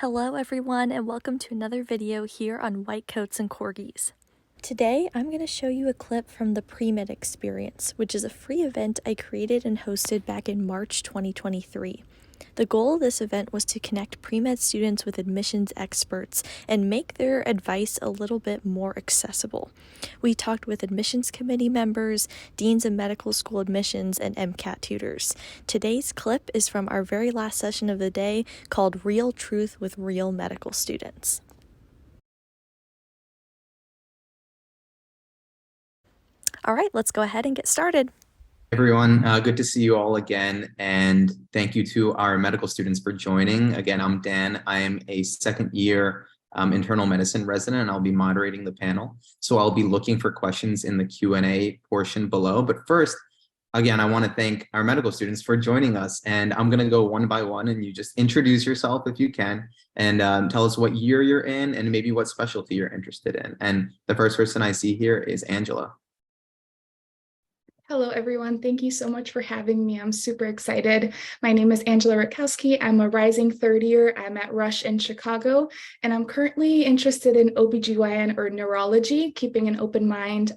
Hello everyone and welcome to another video here on White Coats and Corgis. Today I'm going to show you a clip from the Premed experience, which is a free event I created and hosted back in March 2023. The goal of this event was to connect pre-med students with admissions experts and make their advice a little bit more accessible. We talked with admissions committee members, deans of medical school admissions, and MCAT tutors. Today's clip is from our very last session of the day called Real Truth with Real Medical Students. All right, let's go ahead and get started. Everyone, good to see you all again, and thank you to our medical students for joining. Again, I'm Dan. I am a second year internal medicine resident, and I'll be moderating the panel. So I'll be looking for questions in the Q&A portion below. But first, again, I want to thank our medical students for joining us, and I'm going to go one by one, and you just introduce yourself if you can, and tell us what year you're in and maybe what specialty you're interested in. And the first person I see here is Angela. Hello, everyone. Thank you so much for having me. I'm super excited. My name is Angela Rakowski. I'm a rising third year. I'm at Rush in Chicago, and I'm currently interested in OBGYN or neurology, keeping an open mind.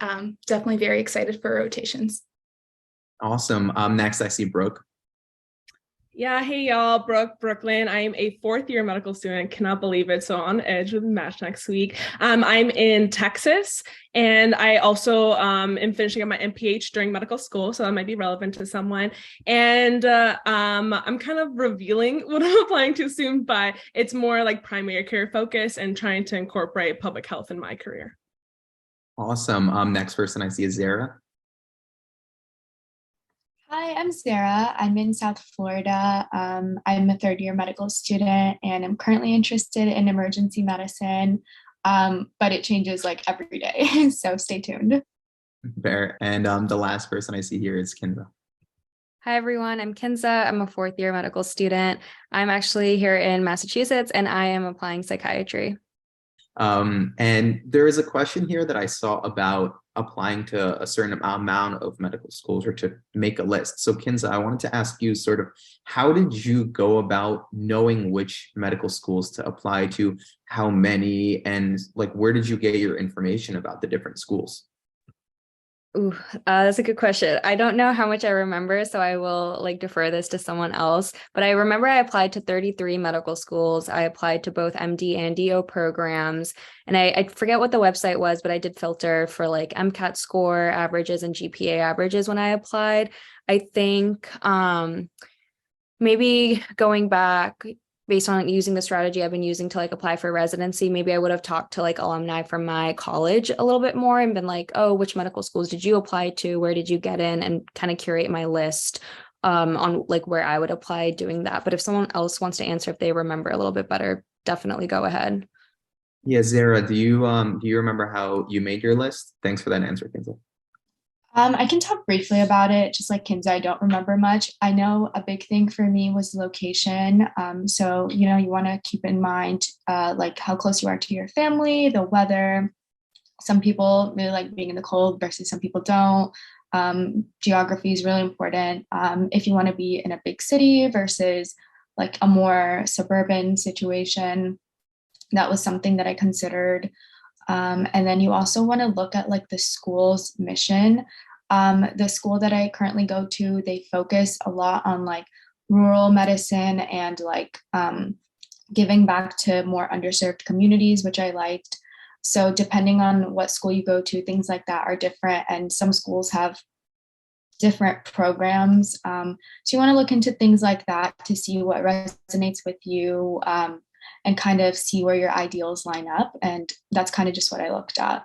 Definitely very excited for rotations. Awesome. Next, I see Brooke. Yeah, hey y'all, Brooklyn. I am a fourth year medical student. Cannot believe it. So on edge with match next week. I'm in Texas, and I also am finishing up my MPH during medical school, so that might be relevant to someone. And I'm kind of revealing what I'm applying to soon, but it's more like primary care focus and trying to incorporate public health in my career. Awesome. Next person I see is Zara. Hi, I'm Sarah. I'm in South Florida. I'm a third year medical student, and I'm currently interested in emergency medicine, but it changes like every day. So stay tuned. Fair. And the last person I see here is Kinza. Hi, everyone. I'm Kinza. I'm a fourth year medical student. I'm actually here in Massachusetts, and I am applying psychiatry. And there is a question here that I saw about applying to a certain amount of medical schools or to make a list. So Kinza, I wanted to ask you sort of, how did you go about knowing which medical schools to apply to, how many, and like, where did you get your information about the different schools? Ooh, that's a good question. I don't know how much I remember, so I will defer this to someone else. But I remember I applied to 33 medical schools. I applied to both MD and DO programs. And I forget what the website was, but I did filter for MCAT score averages and GPA averages when I applied. I think maybe going back, based on using the strategy I've been using to apply for residency, maybe I would have talked to alumni from my college a little bit more and been oh, which medical schools did you apply to? Where did you get in? And kind of curate my list on where I would apply doing that. But if someone else wants to answer, if they remember a little bit better, definitely go ahead. Yeah, Zara, do you remember how you made your list? Thanks for that answer, Kinza. I can talk briefly about it. Just like Kinza, I don't remember much. I know a big thing for me was location. So, you want to keep in mind how close you are to your family, the weather. Some people really like being in the cold versus some people don't. Geography is really important. If you want to be in a big city versus a more suburban situation, that was something that I considered. And then you also want to look at the school's mission. The school that I currently go to, they focus a lot on rural medicine and giving back to more underserved communities, which I liked. So depending on what school you go to, things like that are different. And some schools have different programs. So you want to look into things like that to see what resonates with you. And kind of see where your ideals line up. And that's kind of just what I looked at.